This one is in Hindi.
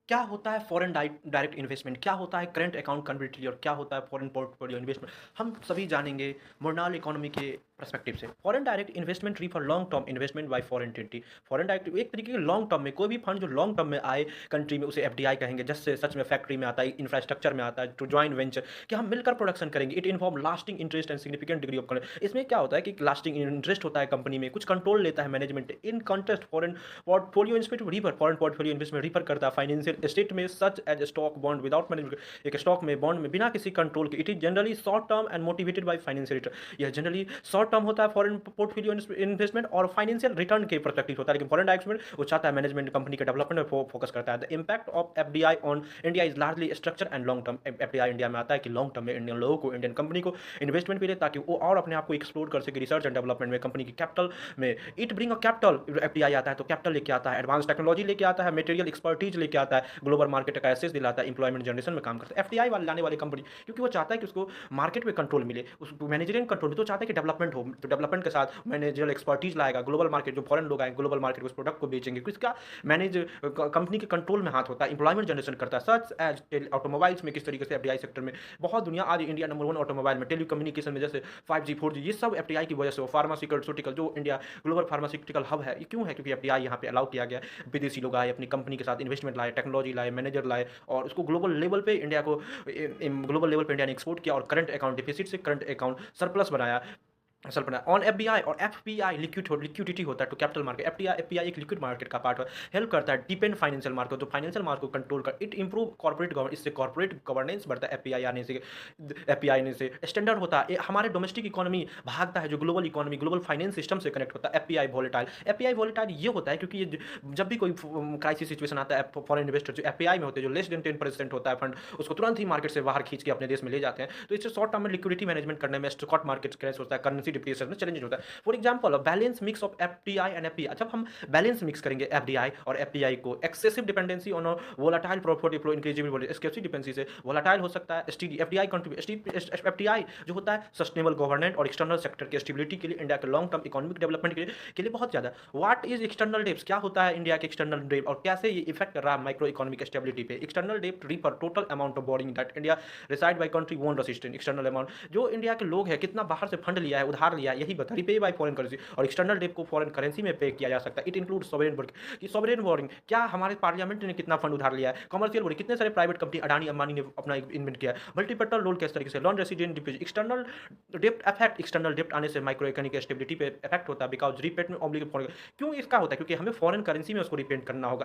क्या होता है फॉरेन डायरेक्ट इन्वेस्टमेंट? क्या होता है करंट अकाउंट कन्वर्टिबिलिटी और क्या होता है फॉरेन पोर्टफोलियो इन्वेस्टमेंट? हम सभी जानेंगे मुरनाल इकोनॉमी के पर्सपेक्टिव से। Foreign direct investment refer long term investment by foreign entity. Foreign direct एक तरीके के लॉन्ग टर्म में कोई भी फंड जो लॉन्ग टर्म में आए कंट्री में उसे एफडीआई कहेंगे। जैसे सच में फैक्ट्री में आता है, इंफ्रास्ट्रक्चर में आता है, टू जॉइंट वेंचर कि हम मिलकर प्रोडक्शन करेंगे। It involve lasting interest and significant degree of. इसमें क्या होता है कि लास्टिंग इंटरेस्ट होता है कंपनी में, कुछ कंट्रोल लेता है management. In context foreign portfolio investment refer foreign portfolio investment refer करता है फाइनेंशियल स्टेट में such as stock bond without management. एक स्टॉक में बॉन्ड में बिना किसी कंट्रोल के। It is generally short term and motivated by financial return. यह जनरली शॉर्ट टर्म होता है फॉरेन पोर्टफोलियो इन्वेस्टमेंट और फाइनेंशियल रिटर्न के परस्पेक्टिव होता है। लेकिन फॉरेन डायरेक्ट इन्वेस्टमेंट वो चाहता है मैनेजमेंट कंपनी के डेवलपमेंट में फोकस करता है। The impact of FDI on India is largely structure and long term. FDI India में आता है कि लॉन्ग टर्म में इंडियन लोगों को, इंडियन कंपनी को इन्वेस्टमेंट मिले ताकि वो और अपने आप को एक्सप्लोर कर सके रिसर्च एंड डेवलपमेंट में, कंपनी की कैपिटल में। It bring a capital. FDI आता है तो कैपिटल लेके आता है, एडवांस टेक्नोलॉजी लेके आता है, मटेरियल एक्सपर्टीज लेके आता है, ग्लोबल मार्केट का एक्सेस दिलाता है, इंप्लॉयमेंट जनरेशन में काम करता है। एफडीआई वाले लाने वाली कंपनी क्योंकि वो चाहता है कि उसको मार्केट में कंट्रोल मिले, उसको मैनेजरियल कंट्रोल मिले, तो चाहता है कि डेवलपमेंट हो। तो डेवलपमेंट के साथ मैनेजरियल एक्सपर्टीज लाएगा, ग्लोबल मार्केट जो फॉरेन लोग आएंगे ग्लोबल मार्केट उस प्रोडक्ट को बेचेंगे, किसका मैनेज कंपनी के कंट्रोल में हाथ होता है, इंप्लॉयमेंट जनरेशन करता है। सच एज ऑटोमोबाइल्स में किस तरीके से एफडीआई सेक्टर में बहुत दुनिया आज इंडिया नंबर वन ऑटोमोबाइल में, टेलीकम्युनिकेशन में जैसे 5G 4G ये सब एफडीआई की वजह से हो। फार्मास्यूटिकल जो इंडिया ग्लोबल फार्मास्यूटिकल हब है, ये क्यों है? क्योंकि एफडीआई यहाँ पे अलाउ किया गया। विदेशी लोग आए, अपनी कंपनी के साथ इन्वेस्टमेंट लाए, टेक्नोलॉजी लाए, मैनेजर लाए और उसको ग्लोबल लेवल पे इंडिया को ग्लोबल लेवल पे इंडिया ने एक्सपोर्ट किया और करंट अकाउंट डिफिसिट से करंट अकाउंट सरप्लस बनाया। असल बना ऑन एफबीआई और एफपीआई लिक्विडिटी होता है टू कैपिटल मार्केट। एफपीआई एक लिक्विड मार्केट का पार्ट है, हेल्प करता है डिपेंड फाइनेंशियल मार्केट, तो फाइनेंशियल मार्केट को कंट्रोल कर। इट इंप्रूव कॉर्पोरेट गवर्नेंस, इससे कॉर्पोरेट गवर्नेंस बढ़ता है। एफपीआई आने से, एफपीआई आने से स्टैंडर्ड होता है, हमारे डोमेस्टिक इकोनॉमी भागता है जो global economy global finance system से कनेक्ट होता है। एफपीआई वॉलेटाइल ये होता है क्योंकि ये जब भी कोई क्राइसिस सिचुएशन आता है फॉरेन इन्वेस्टर जो एफपीआई में होते हैं जो लेस देन 10% होता है फंड, उसको तुरंत ही मार्केट से बाहर खींच के अपने देश में ले जाते हैं। तो इससे शॉर्ट टर्म में लिक्विडिटी मैनेजमेंट करने में, स्टॉक मार्केट क्रैश होता है, करेंसी डिप्रिसिएशन में चैलेंज होता है। For example balance mix of FDI and FPI. जब हम बैलेंस मिक्स करेंगे एफडीआई और एफपीआई को, excessive dependency on volatile portfolio flow increasable excessive dependency से वोलाटाइल हो सकता है। एसटीडी एफडीआई एफडीआई जो होता है सस्टेनेबल गवर्नेंस और एक्सटर्नल सेक्टर की स्टेबिलिटी के लिए, इंडिया के लॉन्ग टर्म इकोनॉमिक डेवलपमेंट के लिए बहुत ज्यादा। What is external debts? क्या होता है इंडिया के एक्सटर्नल डेप और कैसे ये इफेक्ट कर रहा है माइक्रो इकोनॉमिक स्टेबिलिटी पे? External debt refer total amount of borrowing that India reside by country won't resistant. External amount जो इंडिया के लोग हैं कितना बाहर से फंड लिया है, उधार लिया है, यही बता रिपे बाय फॉरेन करेंसी। और एक्सटर्नल डेप को फॉरेन करेंसी में पे किया जा सकता है। इट इंक्लूड सॉवरेन बोरिंग कि सॉवरेन बोरिंग क्या हमारे पार्लियामेंट ने कितना फंड उधार लिया है, कमर्शियल बोरिंग कितने सारे प्राइवेट कंपनी अडानी अंबानी ने अपना इन्वेंट किया है, मल्टीपल लोन किस तरीके से, नॉन रेसिडेंट डिपॉजिट। एक्सटर्नल डेप्ट अफेक्ट, एक्सटर्नल डेप्ट आने से माइक्रो इकोनॉमिक स्टेबिलिटी पे इफेक्ट होता है बिकॉज रीपेमेंट ऑब्लिगेशन। क्यों इसका होता है? क्योंकि हमें फॉरेन करेंसी में उसको रिपेंट करना होगा।